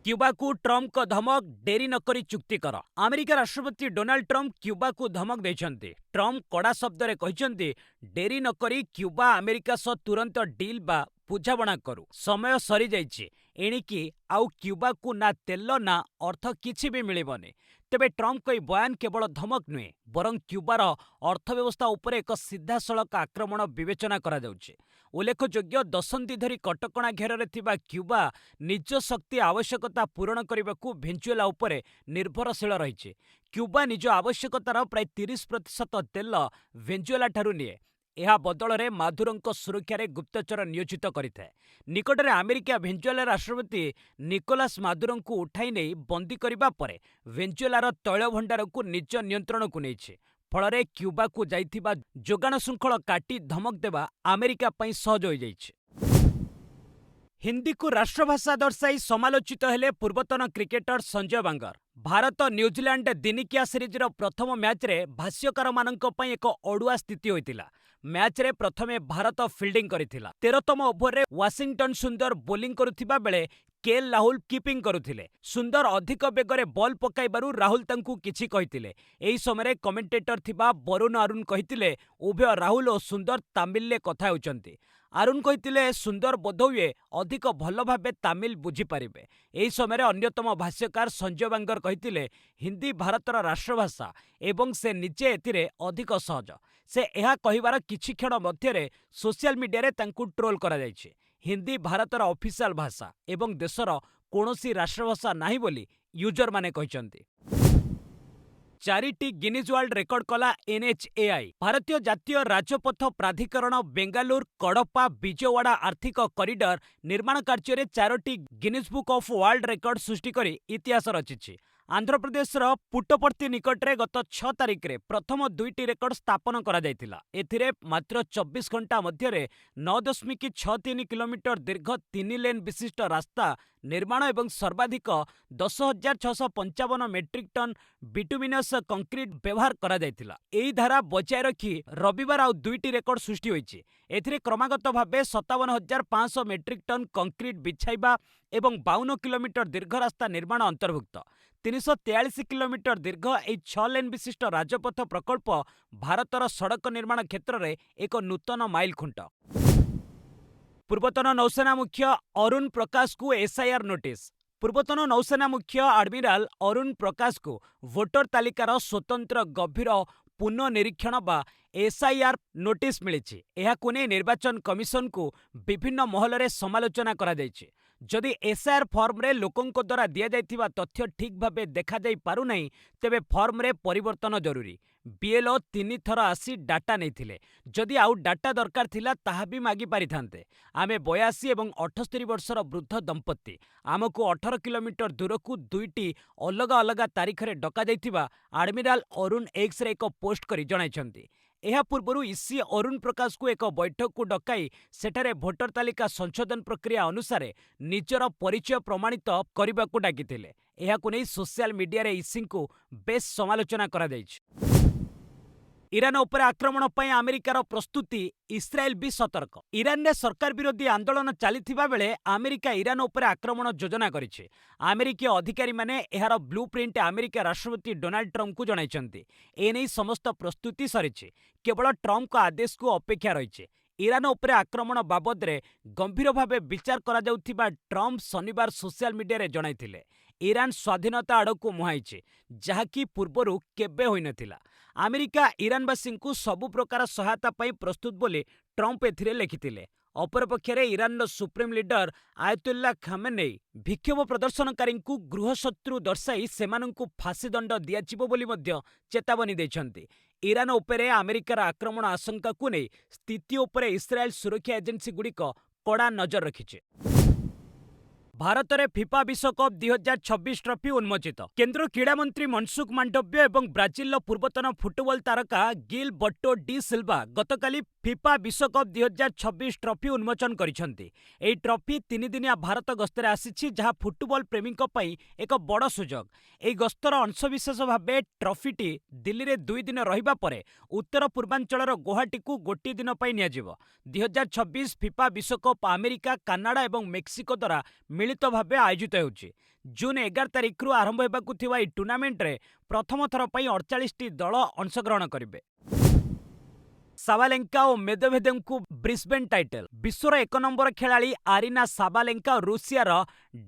[SPEAKER 1] କ୍ୟୁବାକୁ ଟ୍ରମ୍ପଙ୍କ ଧମକ, ଡେରି ନକରି ଚୁକ୍ତି କର। ଆମେରିକା ରାଷ୍ଟ୍ରପତି ଡୋନାଲ୍ଡ ଟ୍ରମ୍ପ କ୍ୟୁବାକୁ ଧମକ ଦେଇଛନ୍ତି। ଟ୍ରମ୍ପ କଡ଼ା ଶବ୍ଦରେ କହିଛନ୍ତି, ଡେରି ନକରି କ୍ୟୁବା ଆମେରିକା ସହ ତୁରନ୍ତ ଡିଲ୍ ବା ବୁଝାମଣା କରୁ। ସମୟ ସରିଯାଇଛି। ଏଣିକି ଆଉ କ୍ୟୁବାକୁ ନା ତେଲ ନା ଅର୍ଥ କିଛି ବି ମିଳିବନି। ତେବେ ଟ୍ରମ୍ପଙ୍କ ଏହି ବୟାନ କେବଳ ଧମକ ନୁହେଁ, ବରଂ କ୍ୟୁବାର ଅର୍ଥବ୍ୟବସ୍ଥା ଉପରେ ଏକ ସିଧାସଳଖ ଆକ୍ରମଣ ବିବେଚନା କରାଯାଉଛି। ଉଲ୍ଲେଖଯୋଗ୍ୟ, ଦଶନ୍ଧି ଧରି କଟକଣା ଘେରରେ ଥିବା କ୍ୟୁବା ନିଜ ଶକ୍ତି ଆବଶ୍ୟକତା ପୂରଣ କରିବାକୁ ଭେନେଜୁଏଲା ଉପରେ ନିର୍ଭରଶୀଳ ରହିଛି। କ୍ୟୁବା ନିଜ ଆବଶ୍ୟକତାର ପ୍ରାୟ 30% ତେଲ ଭେନେଜୁଏଲାଠାରୁ ନିଏ। ଏହା ବଦଳରେ ମାଦୁରୋଙ୍କ ସୁରକ୍ଷାରେ ଗୁପ୍ତଚର ନିୟୋଜିତ କରିଥାଏ। ନିକଟରେ ଆମେରିକା ଭେନେଜୁଏଲା ରାଷ୍ଟ୍ରପତି ନିକୋଲାସ୍ ମାଦୁରୋଙ୍କୁ ଉଠାଇ ନେଇ ବନ୍ଦୀ କରିବା ପରେ ଭେନେଜୁଏଲାର ତୈଳ ଭଣ୍ଡାରକୁ ନିଜ ନିୟନ୍ତ୍ରଣକୁ ନେଇଛି। ଫଳରେ କ୍ୟୁବାକୁ ଯାଇଥିବା ଯୋଗାଣ ଶୃଙ୍ଖଳ କାଟି ଧମକ ଦେବା ଆମେରିକା ପାଇଁ ସହଜ ହୋଇଯାଇଛି। ହିନ୍ଦୀକୁ ରାଷ୍ଟ୍ରଭାଷା ଦର୍ଶାଇ ସମାଲୋଚିତ ହେଲେ ପୂର୍ବତନ କ୍ରିକେଟର ସଞ୍ଜୟ ବାଙ୍ଗର। ଭାରତ ନ୍ୟୁଜିଲ୍ୟାଣ୍ଡ ଦିନିକିଆ ସିରିଜର ପ୍ରଥମ ମ୍ୟାଚ୍‌ରେ ଭାଷ୍ୟକାରମାନଙ୍କ ପାଇଁ ଏକ ଅଡୁଆ ସ୍ଥିତି ହୋଇଥିଲା। ମ୍ୟାଚ୍‌ରେ ପ୍ରଥମେ ଭାରତ ଫିଲ୍ଡିଂ କରିଥିଲା। 13ତମ ଓଭରରେ ୱାଶିଂଟନ୍ ସୁନ୍ଦର ବୋଲିଂ କରୁଥିବା ବେଳେ କେଏଲ୍ ରାହୁଲ କିପିଂ କରୁଥିଲେ। ସୁନ୍ଦର ଅଧିକ ବେଗରେ ବଲ୍ ପକାଇବାରୁ ରାହୁଲ ତାଙ୍କୁ କିଛି କହିଥିଲେ। ଏହି ସମୟରେ କମେଣ୍ଟେଟର ଥିବା ବରୁଣ ଆରୁନ୍ କହିଥିଲେ, ଉଭୟ ରାହୁଲ ଓ ସୁନ୍ଦର ତାମିଲରେ କଥା ହେଉଛନ୍ତି। ଆରୁନ୍ କହିଥିଲେ, ସୁନ୍ଦର ବୋଧହୁଏ ଅଧିକ ଭଲ ଭାବେ ତାମିଲ ବୁଝିପାରିବେ। ଏହି ସମୟରେ ଅନ୍ୟତମ ଭାଷ୍ୟକାର ସଞ୍ଜୟ ବାଙ୍ଗର କହିଥିଲେ, ହିନ୍ଦୀ ଭାରତର ରାଷ୍ଟ୍ରଭାଷା ଏବଂ ସେ ନିଜେ ଏଥିରେ ଅଧିକ ସହଜ। ସେ ଏହା କହିବାର କିଛି କ୍ଷଣ ମଧ୍ୟରେ ସୋସିଆଲ ମିଡିଆରେ ତାଙ୍କୁ ଟ୍ରୋଲ୍ କରାଯାଇଛି। ହିନ୍ଦୀ ଭାରତର ଅଫିସିଆଲ ଭାଷା ଏବଂ ଦେଶର କୌଣସି ରାଷ୍ଟ୍ରଭାଷା ନାହିଁ ବୋଲି ୟୁଜରମାନେ କହିଛନ୍ତି। 4ଟି ଗିନିଜ୍ ୱାର୍ଲ୍ଡ ରେକର୍ଡ କଲା NHAI। ଭାରତୀୟ ଜାତୀୟ ରାଜପଥ ପ୍ରାଧିକରଣ ବେଙ୍ଗାଲୁରୁ କଡପ୍ପା ବିଜୟୱାଡା ଆର୍ଥିକ କରିଡର ନିର୍ମାଣ କାର୍ଯ୍ୟରେ 4ଟି Guinness book of world record ସୃଷ୍ଟି କରି ଇତିହାସ ରଚିଛି। ଆନ୍ଧ୍ରପ୍ରଦେଶର ପୁଟ୍ଟପର୍ତ୍ତି ନିକଟରେ ଗତ 6 ତାରିଖରେ ପ୍ରଥମ 2ଟି ରେକର୍ଡ ସ୍ଥାପନ କରାଯାଇଥିଲା। ଏଥିରେ ମାତ୍ର 24 ଘଣ୍ଟା ମଧ୍ୟରେ 9.63 କିଲୋମିଟର ଦୀର୍ଘ 3 ଲେନ୍ ବିଶିଷ୍ଟ ରାସ୍ତା ନିର୍ମାଣ ଏବଂ ସର୍ବାଧିକ 10,655 ମେଟ୍ରିକ୍ ଟନ୍ ବିଟୁମିନସ୍ କଂକ୍ରିଟ୍ ବ୍ୟବହାର କରାଯାଇଥିଲା। ଏହି ଧାରା ବଜାୟ ରଖି ରବିବାର ଆଉ 2ଟି ରେକର୍ଡ ସୃଷ୍ଟି ହୋଇଛି। ଏଥିରେ କ୍ରମାଗତ ଭାବେ 57,500 ମେଟ୍ରିକ୍ ଟନ୍ କଂକ୍ରିଟ୍ ବିଛାଇବା ଏବଂ 52 କିଲୋମିଟର ଦୀର୍ଘ ରାସ୍ତା ନିର୍ମାଣ ଅନ୍ତର୍ଭୁକ୍ତ। 343 କିଲୋମିଟର ଦୀର୍ଘ ଏହି 6 ଲେନ୍ ବିଶିଷ୍ଟ ରାଜପଥ ପ୍ରକଳ୍ପ ଭାରତର ସଡ଼କ ନିର୍ମାଣ କ୍ଷେତ୍ରରେ ଏକ ନୂତନ ମାଇଲଖୁଣ୍ଟ। ପୂର୍ବତନ ନୌସେନା ମୁଖ୍ୟ ଅରୁଣ ପ୍ରକାଶଙ୍କୁ SIR ନୋଟିସ୍। ପୂର୍ବତନ ନୌସେନା ମୁଖ୍ୟ ଆଡମିରାଲ ଅରୁଣ ପ୍ରକାଶଙ୍କୁ ଭୋଟର ତାଲିକାର ସ୍ୱତନ୍ତ୍ର ଗଭୀର ପୁନଃନିରୀକ୍ଷଣ ବା SIR ନୋଟିସ୍ ମିଳିଛି। ଏହାକୁ ନେଇ ନିର୍ବାଚନ କମିଶନକୁ ବିଭିନ୍ନ ମହଲରେ ସମାଲୋଚନା କରାଯାଇଛି। ଯଦି SIR ଫର୍ମରେ ଲୋକଙ୍କ ଦ୍ୱାରା ଦିଆଯାଇଥିବା ତଥ୍ୟ ଠିକ୍ ଭାବେ ଦେଖାଯାଇ ପାରୁନାହିଁ, ତେବେ ଫର୍ମରେ ପରିବର୍ତ୍ତନ ଜରୁରୀ। BLO 3 ଥର ଆସି ଡାଟା ନେଇଥିଲେ। ଯଦି ଆଉ ଡାଟା ଦରକାର ଥିଲା ତାହା ବି ମାଗି ପାରିଥାନ୍ତେ। ଆମେ 82 ଏବଂ 78 ବର୍ଷର ବୃଦ୍ଧ ଦମ୍ପତି। ଆମକୁ 18 କିଲୋମିଟର ଦୂରକୁ 2ଟି ଅଲଗା ଅଲଗା ତାରିଖରେ ଡକାଯାଇଥିବା ଆଡମିରାଲ ଅରୁଣ ଏକ୍ସରେ ଏକ ପୋଷ୍ଟ କରି ଜଣାଇଛନ୍ତି। ଏହା ପୂର୍ବରୁ ଇସି ଅରୁଣ ପ୍ରକାଶଙ୍କୁ ଏକ ବୈଠକକୁ ଡକାଇ ସେଠାରେ ଭୋଟର ତାଲିକା ସଂଶୋଧନ ପ୍ରକ୍ରିୟା ଅନୁସାରେ ନିଜର ପରିଚୟ ପ୍ରମାଣିତ କରିବାକୁ ଡାକିଥିଲେ। ଏହାକୁ ନେଇ ସୋସିଆଲ ମିଡିଆରେ ଇସିଙ୍କୁ ବେଶ୍ ସମାଲୋଚନା କରାଯାଇଛି। ଇରାନ ଉପରେ ଆକ୍ରମଣ ପାଇଁ ଆମେରିକାର ପ୍ରସ୍ତୁତି, ଇସ୍ରାଏଲ ବି ସତର୍କ। ଇରାନରେ ସରକାର ବିରୋଧୀ ଆନ୍ଦୋଳନ ଚାଲିଥିବା ବେଳେ ଆମେରିକା ଇରାନ ଉପରେ ଆକ୍ରମଣ ଯୋଜନା କରିଛି। ଆମେରିକୀୟ ଅଧିକାରୀମାନେ ଏହାର ବ୍ଲୁ ପ୍ରିଣ୍ଟ ଆମେରିକା ରାଷ୍ଟ୍ରପତି ଡୋନାଲ୍ଡ ଟ୍ରମ୍ପଙ୍କୁ ଜଣାଇଛନ୍ତି। ଏନେଇ ସମସ୍ତ ପ୍ରସ୍ତୁତି ସରିଛି। କେବଳ ଟ୍ରମ୍ପଙ୍କ ଆଦେଶକୁ ଅପେକ୍ଷା ରହିଛି। ଇରାନ ଉପରେ ଆକ୍ରମଣ ବାବଦରେ ଗମ୍ଭୀର ଭାବେ ବିଚାର କରାଯାଉଥିବା ଟ୍ରମ୍ପ ଶନିବାର ସୋସିଆଲ ମିଡିଆରେ ଜଣାଇଥିଲେ। ଇରାନ ସ୍ୱାଧୀନତା ଆଡ଼କୁ ମୁହାଁଇଛି, ଯାହାକି ପୂର୍ବରୁ କେବେ ହୋଇନଥିଲା। ଆମେରିକା ଇରାନବାସୀଙ୍କୁ ସବୁ ପ୍ରକାର ସହାୟତା ପାଇଁ ପ୍ରସ୍ତୁତ ବୋଲି ଟ୍ରମ୍ପ ଏଥିରେ ଲେଖିଥିଲେ। ଅପରପକ୍ଷରେ ଇରାନର ସୁପ୍ରିମ୍ ଲିଡର ଆୟତୁଲ୍ଲା ଖାମେନେଇ ବିକ୍ଷୋଭ ପ୍ରଦର୍ଶନକାରୀଙ୍କୁ ଗୃହଶତ୍ରୁ ଦର୍ଶାଇ ସେମାନଙ୍କୁ ଫାଶୀଦଣ୍ଡ ଦିଆଯିବ ବୋଲି ମଧ୍ୟ ଚେତାବନୀ ଦେଇଛନ୍ତି। ଇରାନ ଉପରେ ଆମେରିକାର ଆକ୍ରମଣ ଆଶଙ୍କାକୁ ନେଇ ସ୍ଥିତି ଉପରେ ଇସ୍ରାଏଲ ସୁରକ୍ଷା ଏଜେନ୍ସିଗୁଡ଼ିକ କଡ଼ା ନଜର ରଖିଛି। ଭାରତରେ ଫିଫା ବିଶ୍ୱକପ୍ 2026 ଟ୍ରଫି ଉନ୍ମୋଚିତ। କେନ୍ଦ୍ର କ୍ରୀଡ଼ାମନ୍ତ୍ରୀ ମନସୁଖ ମାଣ୍ଡବ୍ୟ ଏବଂ ବ୍ରାଜିଲର ପୂର୍ବତନ ଫୁଟବଲ ତାରକା ଗିଲବର୍ଟୋ ଡି ସିଲଭା ଗତକାଲି ଫିଫା ବିଶ୍ୱକପ୍ 2026 ଟ୍ରଫି ଉନ୍ମୋଚନ କରିଛନ୍ତି। ଏହି ଟ୍ରଫି 3 ଦିନିଆ ଭାରତ ଗସ୍ତରେ ଆସିଛି, ଯାହା ଫୁଟବଲ ପ୍ରେମୀଙ୍କ ପାଇଁ ଏକ ବଡ଼ ସୁଯୋଗ। ଏହି ଗସ୍ତର ଅଂଶବିଶେଷ ଭାବେ ଟ୍ରଫିଟି ଦିଲ୍ଲୀରେ 2 ଦିନ ରହିବା ପରେ ଉତ୍ତର ପୂର୍ବାଞ୍ଚଳର ଗୌହାଟୀକୁ ଗୋଟିଏ ଦିନ ପାଇଁ ନିଆଯିବ। 2026 ଫିଫା ବିଶ୍ୱକପ୍ ଆମେରିକା, କାନାଡା ଏବଂ ମେକ୍ସିକୋ ଦ୍ୱାରା ମିଳିତ ଭାବେ ଆୟୋଜିତ ହେଉଛି। ଜୁନ୍ 11 ତାରିଖରୁ ଆରମ୍ଭ ହେବାକୁ ଥିବା ଏହି ଟୁର୍ଣ୍ଣାମେଣ୍ଟରେ ପ୍ରଥମ ଥର ପାଇଁ 48ଟି ଦଳ ଅଂଶଗ୍ରହଣ କରିବେ। ସାବାଲେଙ୍କା ଓ ମେଦଭେଦେଭଙ୍କୁ ବ୍ରିସବେନ୍ ଟାଇଟଲ। ବିଶ୍ୱର 1 ନମ୍ବର ଖେଳାଳି ଆରିନା ସାବାଲେଙ୍କା ଓ ରୁଷିଆର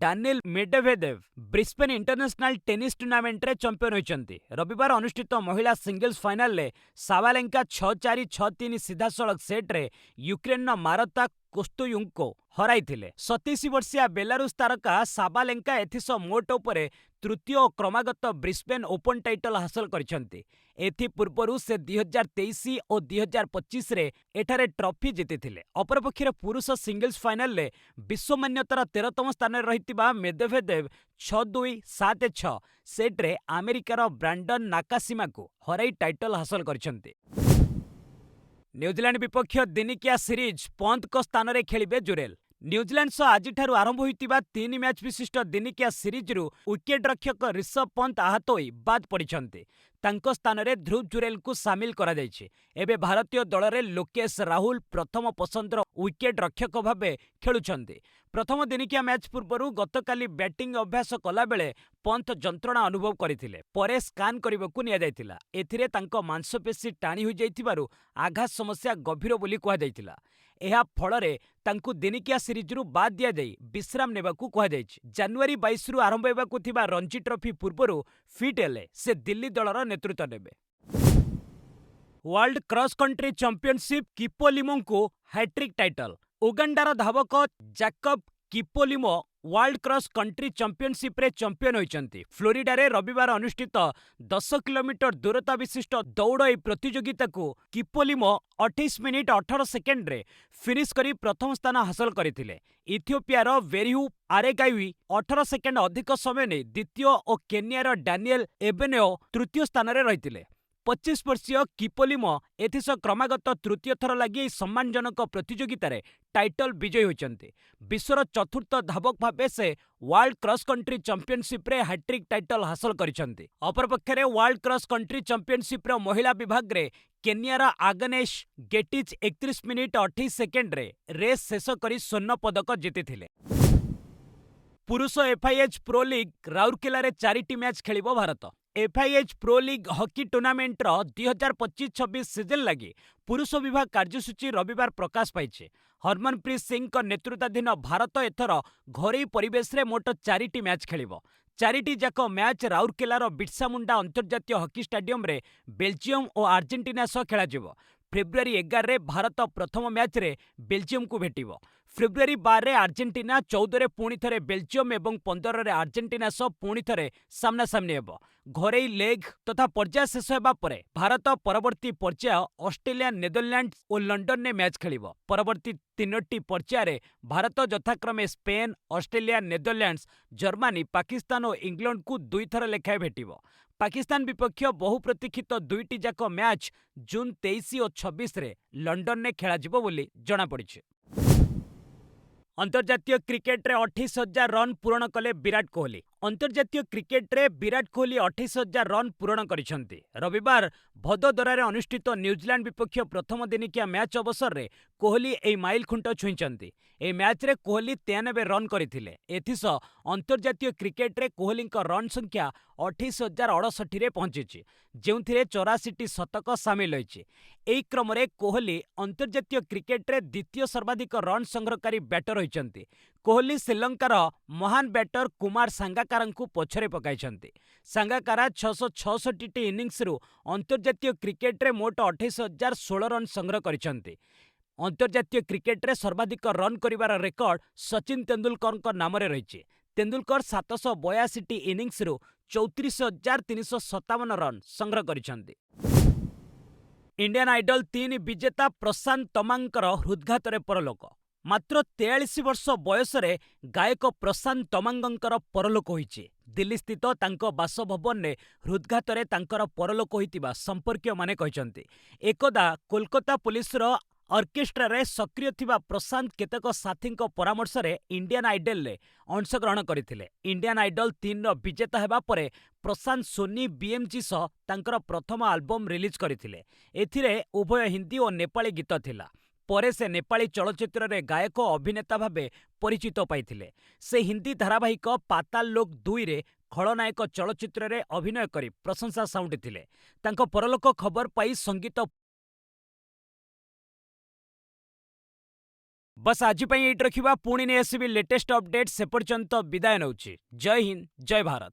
[SPEAKER 1] ଡାନିଲ ମେଡଭେଦେଭ ବ୍ରିସବେନ୍ ଇଣ୍ଟରନ୍ୟାସନାଲ ଟେନିସ୍ ଟୁର୍ଣ୍ଣାମେଣ୍ଟରେ ଚମ୍ପିୟନ ହୋଇଛନ୍ତି। ରବିବାର ଅନୁଷ୍ଠିତ ମହିଳା ସିଙ୍ଗଲ୍ସ ଫାଇନାଲରେ ସାବାଲେଙ୍କା 6-4, 6-3 ସିଧାସଳଖ ସେଟ୍ରେ ୟୁକ୍ରେନର ମାରତା କୋସ୍ତୁୟୁଙ୍କୁ ହରାଇଥିଲେ। 27 ବର୍ଷୀୟା ବେଲାରୁଷ ତାରକା ସାବାଲେଙ୍କା ଏଥିସହ ମୋଟ ଉପରେ ତୃତୀୟ ଓ କ୍ରମାଗତ ବ୍ରିସବେନ୍ ଓପନ୍ ଟାଇଟଲ ହାସଲ କରିଛନ୍ତି। ଏଥିପୂର୍ବରୁ ସେ 2023 ଓ 2025ରେ ଏଠାରେ ଟ୍ରଫି ଜିତିଥିଲେ। ଅପରପକ୍ଷରେ ପୁରୁଷ ସିଙ୍ଗଲ୍ସ ଫାଇନାଲରେ ବିଶ୍ୱ ମାନ୍ୟତାର 13ତମ ସ୍ଥାନରେ ରହିଥିବା ମେଦଭେଦେଭ 6-2, 7-6 ସେଟ୍ରେ ଆମେରିକାର ବ୍ରାଣ୍ଡନ ନାକାସିମାକୁ ହରାଇ ଟାଇଟଲ ହାସଲ କରିଛନ୍ତି। ନ୍ୟୁଜିଲାଣ୍ଡ ବିପକ୍ଷ ଦିନିକିଆ ସିରିଜ୍ ପନ୍ତଙ୍କ ସ୍ଥାନରେ ଖେଳିବେ ଜୁରେଲ। ନ୍ୟୁଜିଲାଣ୍ଡ ସହ ଆଜିଠାରୁ ଆରମ୍ଭ ହୋଇଥିବା 3 ମ୍ୟାଚ୍ ବିଶିଷ୍ଟ ଦିନିକିଆ ସିରିଜ୍ରୁ ୱିକେଟ୍ ରକ୍ଷକ ରିଷଭ ପନ୍ତ ଆହତ ହୋଇ ବାଦ୍ ପଡ଼ିଛନ୍ତି। ତାଙ୍କ ସ୍ଥାନରେ ଧ୍ରୁବ ଜୁରେଲଙ୍କୁ ସାମିଲ କରାଯାଇଛି। ଏବେ ଭାରତୀୟ ଦଳରେ ଲୋକେଶ ରାହୁଲ ପ୍ରଥମ ପସନ୍ଦର ୱିକେଟ୍ ରକ୍ଷକ ଭାବେ ଖେଳୁଛନ୍ତି। ପ୍ରଥମ ଦିନିକିଆ ମ୍ୟାଚ୍ ପୂର୍ବରୁ ଗତକାଲି ବ୍ୟାଟିଂ ଅଭ୍ୟାସ କଲାବେଳେ ପନ୍ତ ଯନ୍ତ୍ରଣା ଅନୁଭବ କରିଥିଲେ। ପରେ ସ୍କାନ୍ କରିବାକୁ ନିଆଯାଇଥିଲା। ଏଥିରେ ତାଙ୍କ ମାଂସପେଶୀ ଟାଣି ହୋଇଯାଇଥିବାରୁ ଆଘାତ ସମସ୍ୟା ଗଭୀର ବୋଲି କୁହାଯାଇଥିଲା। ଏହା ଫଳରେ ତାଙ୍କୁ ଦିନିକିଆ ସିରିଜ୍ରୁ ବାଦ୍ ଦିଆଯାଇ ବିଶ୍ରାମ ନେବାକୁ କୁହାଯାଇଛି। ଜାନୁଆରୀ 22ରୁ ଆରମ୍ଭ ହେବାକୁ ଥିବା ରଞ୍ଜି ଟ୍ରଫି ପୂର୍ବରୁ ଫିଟ୍ ହେଲେ ସେ ଦିଲ୍ଲୀ ଦଳର ନେତୃତ୍ୱ ନେବେ। ୱାର୍ଲଡ କ୍ରସ୍ କଣ୍ଟ୍ରି ଚାମ୍ପିୟନସିପ୍ କିପୋଲିମୋଙ୍କୁ ହ୍ୟାଟ୍ରିକ୍ ଟାଇଟଲ। ଉଗାଣ୍ଡାର ଧାବକ Jacob Kiplimo world cross country ଚାମ୍ପିୟନସିପ୍ରେ ଚମ୍ପିୟନ ହୋଇଛନ୍ତି। ଫ୍ଲୋରିଡାରେ ରବିବାର ଅନୁଷ୍ଠିତ 10 କିଲୋମିଟର ଦୂରତା ବିଶିଷ୍ଟ ଦୌଡ଼ ଏହି ପ୍ରତିଯୋଗିତାକୁ କିପୋଲିମୋ 28 ମିନିଟ୍ 18 ସେକେଣ୍ଡରେ ଫିନିଶ୍ କରି ପ୍ରଥମ ସ୍ଥାନ ହାସଲ କରିଥିଲେ। ଇଥିଓପିଆର ବେରିହୁ ଆରେଗାଇwi 18 ସେକେଣ୍ଡ ଅଧିକ ସମୟ ନେଇ ଦ୍ୱିତୀୟ ଓ କେନିଆର ଡାନିଏଲ ଏବେନେଓ ତୃତୀୟ ସ୍ଥାନରେ ରହିଥିଲେ। 25 ବର୍ଷୀୟ କିପୋଲିମୋ ଏଥିସହ କ୍ରମାଗତ ତୃତୀୟ ଥର ଲାଗି ଏହି ସମ୍ମାନଜନକ ପ୍ରତିଯୋଗିତାରେ ଟାଇଟଲ ବିଜୟୀ ହୋଇଛନ୍ତି। ବିଶ୍ୱର ଚତୁର୍ଥ ଧାବକ ଭାବେ ସେ ୱାର୍ଲଡ କ୍ରସ୍ କଣ୍ଟ୍ରି ଚାମ୍ପିୟନସିପ୍ରେ ହ୍ୟାଟ୍ରିକ୍ ଟାଇଟଲ ହାସଲ କରିଛନ୍ତି। ଅପରପକ୍ଷରେ ୱାର୍ଲଡ କ୍ରସ୍ କଣ୍ଟ୍ରି ଚାମ୍ପିୟନସିପ୍ର ମହିଳା ବିଭାଗରେ କେନିଆର ଆଗନେଶ ଗେଟିଚ୍ 31 ମିନିଟ୍ 28 ସେକେଣ୍ଡରେ ରେସ୍ ଶେଷ କରି ସ୍ୱର୍ଣ୍ଣ ପଦକ ଜିତିଥିଲେ। ପୁରୁଷ ଏଫ୍ଆଇଏଚ୍ ପ୍ରୋ ଲିଗ୍ ରାଉରକେଲାରେ 4ଟି ମ୍ୟାଚ୍ ଖେଳିବ Bharat. FIH pro league hockey ଟୁର୍ଣ୍ଣାମେଣ୍ଟର 2025-26 ସିଜନ୍ ଲାଗି ପୁରୁଷ ବିଭାଗ କାର୍ଯ୍ୟସୂଚୀ ରବିବାର ପ୍ରକାଶ ପାଇଛି। ହରମନପ୍ରୀତ ସିଂଙ୍କ ନେତୃତ୍ୱାଧୀନ ଭାରତ ଏଥର ଘରୋଇ ପରିବେଶରେ ମୋଟ 4ଟି ମ୍ୟାଚ୍ ଖେଳିବ। 4ଟି ଯାକ ମ୍ୟାଚ୍ ରାଉରକେଲାର ବିର୍ସା ମୁଣ୍ଡା ଅନ୍ତର୍ଜାତୀୟ ହକି ଷ୍ଟାଡିୟମରେ ବେଲଜିୟମ ଓ ଆର୍ଜେଣ୍ଟିନା ସହ ଖେଳାଯିବ। ଫେବୃଆରୀ 11ରେ ଭାରତ ପ୍ରଥମ ମ୍ୟାଚରେ ବେଲଜିୟମକୁ ଭେଟିବ। ଫେବୃଆରୀ 12ରେ ଆର୍ଜେଣ୍ଟିନା, 14ରେ ପୁଣି ଥରେ ବେଲଜିୟମ ଏବଂ 15ରେ ଆର୍ଜେଣ୍ଟିନା ସହ ପୁଣି ଥରେ ସାମ୍ନାସାମ୍ନି ହେବ। ଘରୋଇ ଲେଗ୍ ତଥା ପର୍ଯ୍ୟାୟ ଶେଷ ହେବା ପରେ ଭାରତ ପରବର୍ତ୍ତୀ ପର୍ଯ୍ୟାୟ ଅଷ୍ଟ୍ରେଲିଆ, ନେଦରଲ୍ୟାଣ୍ଡସ ଓ ଲଣ୍ଡନରେ ମ୍ୟାଚ୍ ଖେଳିବ। ପରବର୍ତ୍ତୀ 3ଟି ପର୍ଯ୍ୟାୟରେ ଭାରତ ଯଥାକ୍ରମେ ସ୍ପେନ୍, ଅଷ୍ଟ୍ରେଲିଆ, ନେଦରଲ୍ୟାଣ୍ଡସ, ଜର୍ମାନୀ, ପାକିସ୍ତାନ ଓ ଇଂଲଣ୍ଡକୁ 2 ଥର ଲେଖାଏଁ ଭେଟିବ। ପାକିସ୍ତାନ ବିପକ୍ଷ ବହୁ ପ୍ରତୀକ୍ଷିତ 2ଟି ଯାକ ମ୍ୟାଚ୍ ଜୁନ୍ 23 ଓ 26ରେ ଲଣ୍ଡନରେ ଖେଳାଯିବ ବୋଲି ଜଣାପଡ଼ିଛି। ଅନ୍ତର୍ଜାତୀୟ କ୍ରିକେଟରେ 28,000 ରନ୍ ପୂରଣ କଲେ ବିରାଟ କୋହଲି। ଅନ୍ତର୍ଜାତୀୟ କ୍ରିକେଟରେ ବିରାଟ କୋହଲି 28,000 ରନ୍ ପୂରଣ କରିଛନ୍ତି। ରବିବାର ଭଦୋଦରାରେ ଅନୁଷ୍ଠିତ ନ୍ୟୁଜିଲାଣ୍ଡ ବିପକ୍ଷ ପ୍ରଥମ ଦିନିକିଆ ମ୍ୟାଚ୍ ଅବସରରେ କୋହଲି ଏହି ମାଇଲଖୁଣ୍ଟ ଛୁଇଁଛନ୍ତି। ଏହି ମ୍ୟାଚ୍ରେ କୋହଲି 93 ରନ୍ କରିଥିଲେ। ଏଥିସହ ଅନ୍ତର୍ଜାତୀୟ କ୍ରିକେଟରେ କୋହଲିଙ୍କ ରନ୍ ସଂଖ୍ୟା 28,068ରେ ପହଞ୍ଚିଛି, ଯେଉଁଥିରେ 84ଟି ଶତକ ସାମିଲ ହୋଇଛି। ଏହି କ୍ରମରେ କୋହଲି ଅନ୍ତର୍ଜାତୀୟ କ୍ରିକେଟରେ ଦ୍ୱିତୀୟ ସର୍ବାଧିକ ରନ୍ ସଂଗ୍ରହକାରୀ ବ୍ୟାଟର ହୋଇଛନ୍ତି। କୋହଲି ଶ୍ରୀଲଙ୍କାର ମହାନ ବ୍ୟାଟର କୁମାର ସାଙ୍ଗାକାରାଙ୍କୁ ପଛରେ ପକାଇଛନ୍ତି। ସାଙ୍ଗାକାରା 666ଟି ଇନିଂସରୁ ଅନ୍ତର୍ଜାତୀୟ କ୍ରିକେଟରେ ମୋଟ 28,016 ରନ୍ ସଂଗ୍ରହ କରିଛନ୍ତି। ଅନ୍ତର୍ଜାତୀୟ କ୍ରିକେଟରେ ସର୍ବାଧିକ ରନ୍ କରିବାର ରେକର୍ଡ ସଚିନ ତେନ୍ଦୁଲକରଙ୍କ ନାମରେ ରହିଛି। ତେନ୍ଦୁଲକର 782ଟି ଇନିଂସରୁ 34,357 ରନ୍ ସଂଗ୍ରହ କରିଛନ୍ତି। ଇଣ୍ଡିଆନ୍ ଆଇଡଲ୍ 3 ବିଜେତା ପ୍ରଶାନ୍ତ ତମାଙ୍ଗଙ୍କର ହୃଦ୍ଘାତରେ ପରଲୋକ। ମାତ୍ର 43 ବର୍ଷ ବୟସରେ ଗାୟକ ପ୍ରଶାନ୍ତ ତମାଙ୍ଗଙ୍କର ପରଲୋକ ହୋଇଛି। ଦିଲ୍ଲୀସ୍ଥିତ ତାଙ୍କ ବାସଭବନରେ ହୃଦ୍ଘାତରେ ତାଙ୍କର ପରଲୋକ ହୋଇଥିବା ସମ୍ପର୍କୀୟମାନେ କହିଛନ୍ତି। ଏକଦା କୋଲକାତା ପୁଲିସର ଅର୍କେଷ୍ଟ୍ରାରେ ସକ୍ରିୟ ଥିବା ପ୍ରଶାନ୍ତ କେତେକ ସାଥୀଙ୍କ ପରାମର୍ଶରେ ଇଣ୍ଡିଆନ୍ ଆଇଡଲ୍‌ରେ ଅଂଶଗ୍ରହଣ କରିଥିଲେ। ଇଣ୍ଡିଆନ୍ ଆଇଡଲ୍ 3ର ବିଜେତା ହେବା ପରେ ପ୍ରଶାନ୍ତ ସୋନି BMG ସହ ତାଙ୍କର ପ୍ରଥମ ଆଲବମ୍ ରିଲିଜ୍ କରିଥିଲେ। ଏଥିରେ ଉଭୟ ହିନ୍ଦୀ ଓ ନେପାଳୀ ଗୀତ ଥିଲା। ପରେ ସେ ନେପାଳୀ ଚଳଚ୍ଚିତ୍ରରେ ଗାୟକ ଓ ଅଭିନେତା ଭାବେ ପରିଚିତ ପାଇଥିଲେ। ସେ ହିନ୍ଦୀ ଧାରାବାହିକ ପାତାଲ ଲୋକ 2ରେ ଖଳନାୟକ ଚଳଚ୍ଚିତ୍ରରେ ଅଭିନୟ କରି ପ୍ରଶଂସା ସାଉଣ୍ଟିଥିଲେ। ତାଙ୍କ ପରଲୋକ ଖବର ପାଇ ସଙ୍ଗୀତ बस आज एଇଠି रखिबा। पुणी नहीं आसिबि लेटेस्ट अपडेट। से पर्यंत विदाय नउछि। जय हिंद, जय भारत।